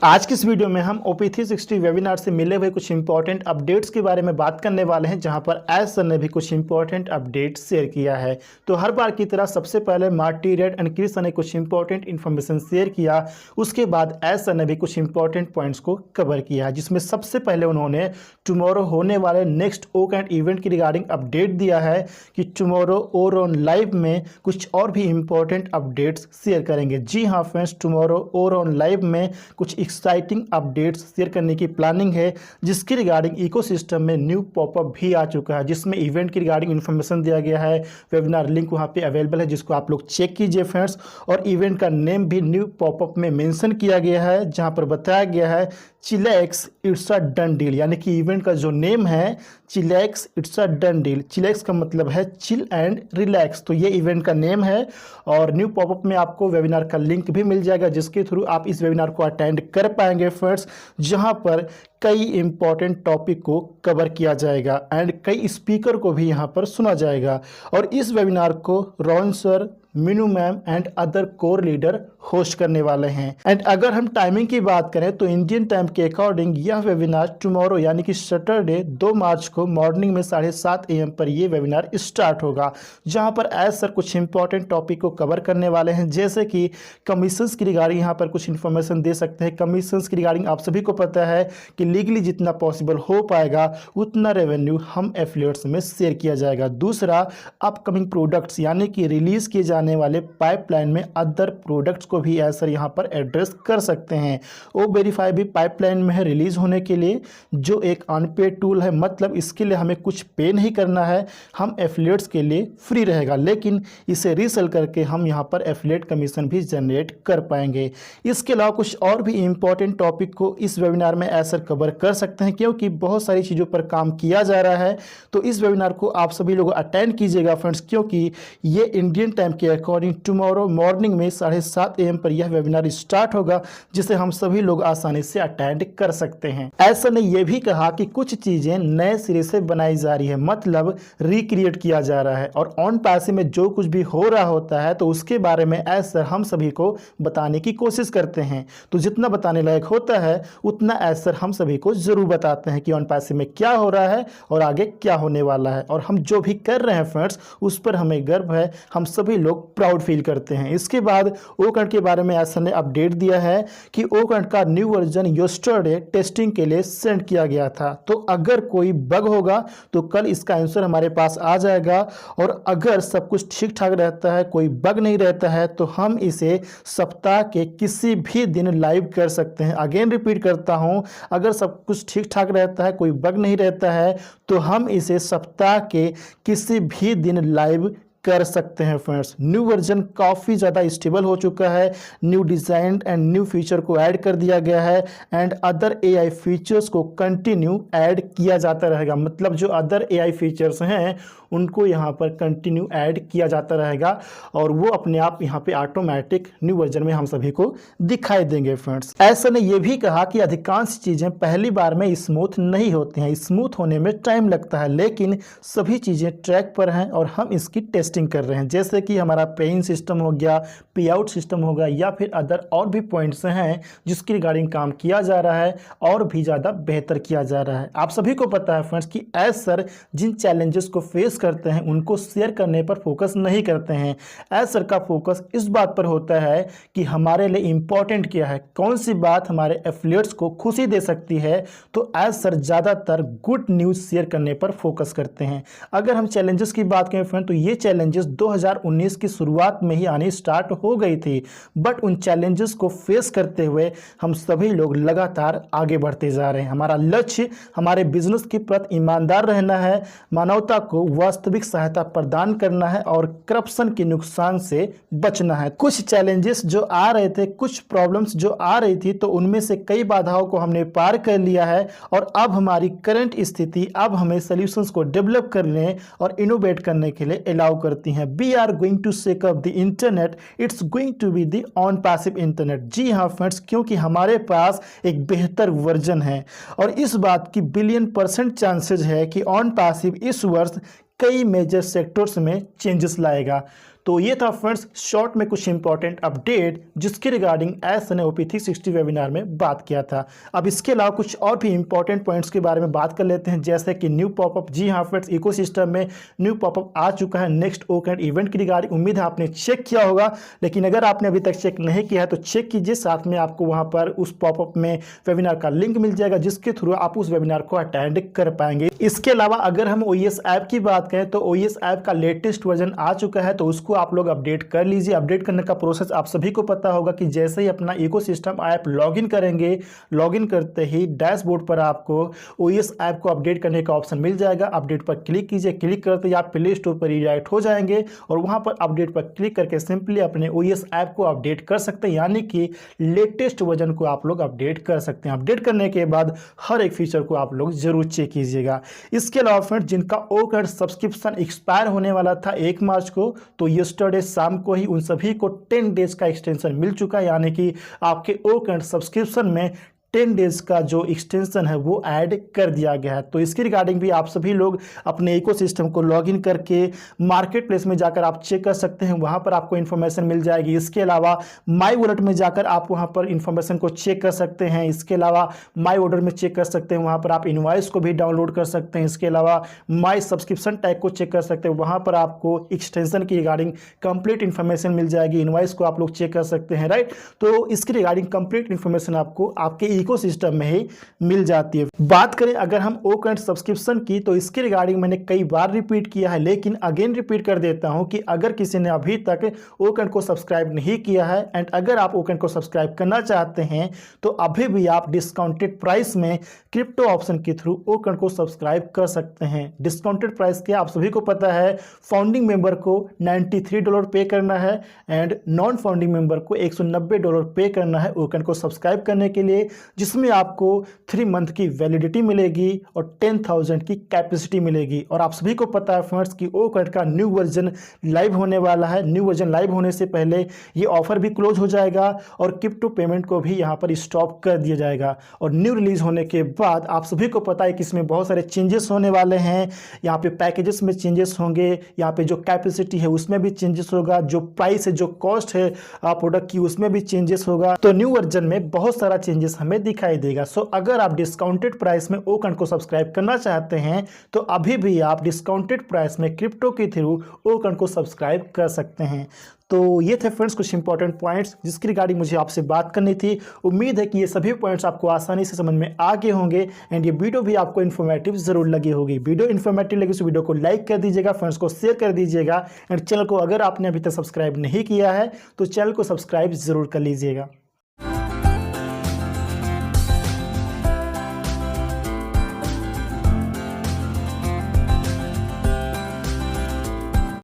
आज की इस वीडियो में हम OP360 वेबिनार से मिले हुए कुछ इंपॉर्टेंट अपडेट्स के बारे में बात करने वाले हैं, जहां पर एज सर ने भी कुछ इंपॉर्टेंट अपडेट्स शेयर किया है। तो हर बार की तरह सबसे पहले मार्टी, रेड एंड क्रिस ने कुछ इंपॉर्टेंट इन्फॉर्मेशन शेयर किया। उसके बाद एज सर ने भी कुछ इंपॉर्टेंट पॉइंट्स को कवर किया, जिसमें सबसे पहले उन्होंने टुमारो होने वाले नेक्स्ट ओक एंड इवेंट की रिगार्डिंग अपडेट दिया है कि टुमारो ओरॉन लाइव में कुछ और भी इंपॉर्टेंट अपडेट्स शेयर करेंगे। जी हाँ फ्रेंड्स, टुमारो ओरॉन लाइव में कुछ एक्साइटिंग अपडेट्स शेयर करने की प्लानिंग है, जिसकी रिगार्डिंग इकोसिस्टम में न्यू पॉपअप भी आ चुका है, जिसमें इवेंट की रिगार्डिंग इन्फॉर्मेशन दिया गया है। वेबिनार लिंक वहां पे अवेलेबल है, जिसको आप लोग चेक कीजिए फ्रेंड्स। और इवेंट का नेम भी न्यू पॉपअप में मेंशन किया गया है, जहां पर बताया गया है chillax it's a done deal, यानी कि इवेंट का जो नेम है chillax it's a done deal. Chillax का मतलब है चिल एंड रिलैक्स, तो ये इवेंट का नेम है। और न्यू पॉपअप में आपको वेबिनार का लिंक भी मिल जाएगा, जिसके थ्रू आप इस वेबिनार को अटेंड कर पाएंगे फ्रेंड्स, जहां पर कई इंपॉर्टेंट टॉपिक को कवर किया जाएगा एंड कई स्पीकर को भी यहां पर सुना जाएगा। और इस वेबिनार को Ron sir, Meenu ma'am and other core leader host करने वाले हैं। एंड अगर हम टाइमिंग की बात करें तो इंडियन टाइम के अकॉर्डिंग यह वेबिनार टुमारो यानी कि सैटरडे 2 मार्च को मॉर्निंग में 7:30 AM पर यह वेबिनार स्टार्ट होगा, जहां पर एज सर कुछ इंपॉर्टेंट टॉपिक को कवर करने वाले हैं, जैसे कि कमीशंस की रिगार्डिंग यहां पर कुछ इन्फॉर्मेशन दे सकते हैं। कमीशंस की रिगार्डिंग आप सभी को पता है कि लीगली जितना पॉसिबल हो पाएगा उतना रेवेन्यू हम एफिलिएट्स में शेयर किया जाएगा। दूसरा, अपकमिंग प्रोडक्ट्स यानी कि रिलीज किए जाने वाले पाइपलाइन में अदर प्रोडक्ट्स को भी ऐसा यहां पर एड्रेस कर सकते हैं। ओ वेरीफाई भी पाइपलाइन में है रिलीज होने के लिए, जो एक अनपेड टूल है, मतलब इसके लिए हमें कुछ पे नहीं करना है, हम एफिलिएट्स के लिए फ्री रहेगा, लेकिन इसे रीसेल करके हम यहां पर एफिलिएट कमीशन भी जनरेट कर पाएंगे। इसके अलावा कुछ और भी इंपॉर्टेंट टॉपिक को इस वेबिनार में ऐसा कवर कर सकते हैं, क्योंकि बहुत सारी चीज़ों पर काम किया जा रहा है। तो इस वेबिनार को आप सभी लोग अटेंड कीजिएगा फ्रेंड्स, क्योंकि ये इंडियन टाइम के अकॉर्डिंग टुमारो मॉर्निंग में 7:30 AM पर यह वेबिनार स्टार्ट होगा, जिसे हम सभी लोग आसानी से अटेंड कर सकते हैं। ऐसा ने यह भी कहा कि कुछ चीज़ें नए सिरे से बनाई जा रही है, मतलब रिक्रिएट किया जा रहा है, और ऑन पैसे में जो कुछ भी हो रहा होता है तो उसके बारे में ऐसा हम सभी को बताने की कोशिश करते हैं। तो जितना बताने लायक होता है उतना ऐसा हम सभी को जरूर बताते हैं कि ऑन पैसे में क्या हो रहा है और आगे क्या होने वाला है। और हम जो भी कर रहे हैं फ्रेंड्स, उस पर हमें गर्व है, हम सभी लोग प्राउड फील करते हैं। इसके बाद ओकर्ट के बारे में ऐसा ने अपडेट दिया है कि ओकर्ट का न्यू वर्जन यस्टरडे टेस्टिंग के लिए सेंड किया गया था। तो अगर कोई बग होगा तो कल इसका आंसर हमारे पास आ जाएगा, और अगर सब कुछ ठीक ठाक रहता है, कोई बग नहीं रहता है, तो हम इसे सप्ताह के किसी भी दिन लाइव कर सकते हैं। अगेन रिपीट करता हूं, अगर सब कुछ ठीक ठाक रहता है, कोई बग नहीं रहता है, तो हम इसे सप्ताह के किसी भी दिन लाइव कर सकते हैं फ्रेंड्स। न्यू वर्जन काफ़ी ज़्यादा स्टेबल हो चुका है, new design and new feature को ऐड कर दिया गया है, एंड अदर AI फीचर्स को कंटिन्यू ऐड किया जाता रहेगा। मतलब जो अदर AI फीचर्स हैं उनको यहाँ पर कंटिन्यू ऐड किया जाता रहेगा, और वो अपने आप यहाँ पे ऑटोमेटिक न्यू वर्जन में हम सभी को दिखाई देंगे फ्रेंड्स। ऐसा ने यह भी कहा कि अधिकांश चीज़ें पहली बार में स्मूथ नहीं होती हैं, स्मूथ होने में टाइम लगता है, लेकिन सभी चीज़ें ट्रैक पर हैं और हम इसकी टेस्टिंग कर रहे हैं। जैसे कि हमारा पेइंग सिस्टम हो गया, पे आउट सिस्टम होगा, या फिर अदर और भी पॉइंट्स हैं जिसकी रिगार्डिंग काम किया जा रहा है और भी ज़्यादा बेहतर किया जा रहा है। आप सभी को पता है फ्रेंड्स कि एज सर जिन चैलेंजेस को फेस करते हैं उनको शेयर करने पर फोकस नहीं करते हैं। एज सर का फोकस इस बात पर होता है कि हमारे लिए इंपॉर्टेंट क्या है, कौन सी बात हमारे एफिलिएट्स को खुशी दे सकती है। तो एज सर ज़्यादातर गुड न्यूज़ शेयर करने पर फोकस करते हैं। अगर हम चैलेंजेस की बात करें फ्रेंड, तो ये चैलेंजेस 2019 की शुरुआत में ही आनी स्टार्ट हो गई थी, बट उन चैलेंजेस को फेस करते हुए हम सभी लोग लगातार आगे बढ़ते जा रहे हैं। हमारा लक्ष्य हमारे बिजनेस के प्रति ईमानदार रहना है, मानवता को वास्तविक सहायता प्रदान करना है और करप्शन के नुकसान से बचना है। कुछ चैलेंजेस जो आ रहे थे, कुछ प्रॉब्लम्स जो आ रही थी, तो उनमें से कई बाधाओं को हमने पार कर लिया है, और अब हमारी करंट स्थिति अब हमें सॉल्यूशंस को डेवलप करने और इनोवेट करने के लिए अलाउ करती हैं। We are going to shake up the internet, it's going to be the on passive internet. जी हाँ फ्रेंड्स, क्योंकि हमारे पास एक बेहतर वर्जन है, और इस बात की बिलियन% चांसेज है कि ऑन पैसिव इस वर्ष कई मेजर सेक्टर्स में चेंजेस लाएगा। तो ये था फ्रेंड्स शॉर्ट में कुछ इंपॉर्टेंट अपडेट जिसके रिगार्डिंग एस ने OP360 वेबिनार में बात किया था। अब इसके अलावा कुछ और भी इंपॉर्टेंट पॉइंट्स के बारे में बात कर लेते हैं, जैसे कि न्यू पॉपअप। जी हाँ फ्रेंड्स, इकोसिस्टम में न्यू पॉपअप आ चुका है नेक्स्ट ओकेंड इवेंट की रिगार्डिंग। उम्मीद है आपने चेक किया होगा, लेकिन अगर आपने अभी तक चेक नहीं किया है तो चेक कीजिए। साथ में आपको वहां पर उस पॉपअप में वेबिनार का लिंक मिल जाएगा जिसके थ्रू आप उस वेबिनार को अटेंड कर पाएंगे। इसके अलावा अगर हम OES ऐप की बात करें तो OES ऐप का लेटेस्ट वर्जन आ चुका है, तो उसको आप लोग अपडेट कर लीजिए। अपडेट करने का प्रोसेस आप सभी को पता होगा कि जैसे ही अपना इकोसिस्टम ऐप लॉगिन करेंगे, लॉगिन करते ही डैशबोर्ड पर आपको OES ऐप को अपडेट करने का ऑप्शन मिल जाएगा। अपडेट पर क्लिक कीजिए, क्लिक करते ही आप प्ले स्टोर पर रिडायरेक्ट हो जाएंगे और वहां पर अपडेट पर क्लिक करके सिंपली अपने OES ऐप को अपडेट कर सकते हैं, यानी कि लेटेस्ट वर्जन को आप लोग अपडेट कर सकते हैं। अपडेट करने के बाद हर एक फीचर को आप लोग जरूर चेक कीजिएगा। इसके अलावा फ्रेंड्स, जिनका ओकेंड सब्सक्रिप्शन एक्सपायर होने वाला था 1 मार्च को, तो यस्टरडे शाम को ही उन सभी को 10 डेज का एक्सटेंशन मिल चुका है, यानी कि आपके ओकेंड सब्सक्रिप्शन में 10 डेज का जो एक्सटेंशन है वो ऐड कर दिया गया है। तो इसकी रिगार्डिंग भी आप सभी लोग अपने इकोसिस्टम को लॉगिन करके मार्केट प्लेस में जाकर आप चेक कर सकते हैं, वहां पर आपको इन्फॉर्मेशन मिल जाएगी। इसके अलावा माई वॉलेट में जाकर आप वहां पर इन्फॉर्मेशन को चेक कर सकते हैं। इसके अलावा माई ऑर्डर में चेक कर सकते हैं, वहां पर आप इनवॉइस को भी डाउनलोड कर सकते हैं। इसके अलावा माई सब्सक्रिप्शन टैग को चेक कर सकते हैं, वहां पर आपको एक्सटेंशन की रिगार्डिंग कंप्लीट इन्फॉर्मेशन मिल जाएगी। इनवॉइस को आप लोग चेक कर सकते हैं, राइट। तो इसकी रिगार्डिंग कंप्लीट इन्फॉर्मेशन आपको आपके इकोसिस्टम में ही मिल जाती है। बात करें अगर हम ओकेंड सब्सक्रिप्शन की, तो इसके रिगार्डिंग मैंने कई बार रिपीट किया है, लेकिन अगेन रिपीट कर देता हूं कि अगर किसी ने अभी तक ओकेंड को सब्सक्राइब नहीं किया है एंड अगर आप ओकेंड को सब्सक्राइब करना चाहते हैं तो अभी भी आप डिस्काउंटेड प्राइस में क्रिप्टो ऑप्शन के थ्रू ओकेंड को सब्सक्राइब कर सकते हैं। डिस्काउंटेड प्राइस क्या आप सभी को पता है, फाउंडिंग मेंबर को $93 पे करना है एंड नॉन फाउंडिंग मेंबर को $190 पे करना है ओकेंड को सब्सक्राइब करने के लिए, जिसमें आपको 3 मंथ की वैलिडिटी मिलेगी और 10,000 की कैपेसिटी मिलेगी। और आप सभी को पता है फ्रेंड्स कि ओकेंड का न्यू वर्जन लाइव होने वाला है। न्यू वर्जन लाइव होने से पहले ये ऑफर भी क्लोज हो जाएगा और क्रिप्टो पेमेंट को भी यहाँ पर स्टॉप कर दिया जाएगा। और न्यू रिलीज होने के बाद आप सभी को पता है कि इसमें बहुत सारे चेंजेस होने वाले हैं। यहाँ पे पैकेजेस में चेंजेस होंगे, यहाँ पे जो कैपेसिटी है उसमें भी चेंजेस होगा, जो प्राइस है, जो कॉस्ट है प्रोडक्ट की, उसमें भी चेंजेस होगा। तो न्यू वर्जन में बहुत सारा चेंजेस हमें दिखाई देगा। सो अगर आप डिस्काउंटेड प्राइस में ओकेंड को सब्सक्राइब करना चाहते हैं तो अभी भी आप डिस्काउंटेड प्राइस में क्रिप्टो के थ्रू ओकेंड को सब्सक्राइब कर सकते हैं। तो ये थे फ्रेंड्स कुछ इंपॉर्टेंट पॉइंट्स जिसकी रिगार्डिंग मुझे आपसे बात करनी थी। उम्मीद है कि ये सभी पॉइंट्स आपको आसानी से समझ में आ गए होंगे एंड ये वीडियो भी आपको इन्फॉर्मेटिव जरूर लगी होगी। वीडियो इन्फॉर्मेटिव लगी तो वीडियो को लाइक कर दीजिएगा, फ्रेंड्स को शेयर कर दीजिएगा एंड चैनल को अगर आपने अभी तक सब्सक्राइब नहीं किया है तो चैनल को सब्सक्राइब जरूर कर लीजिएगा।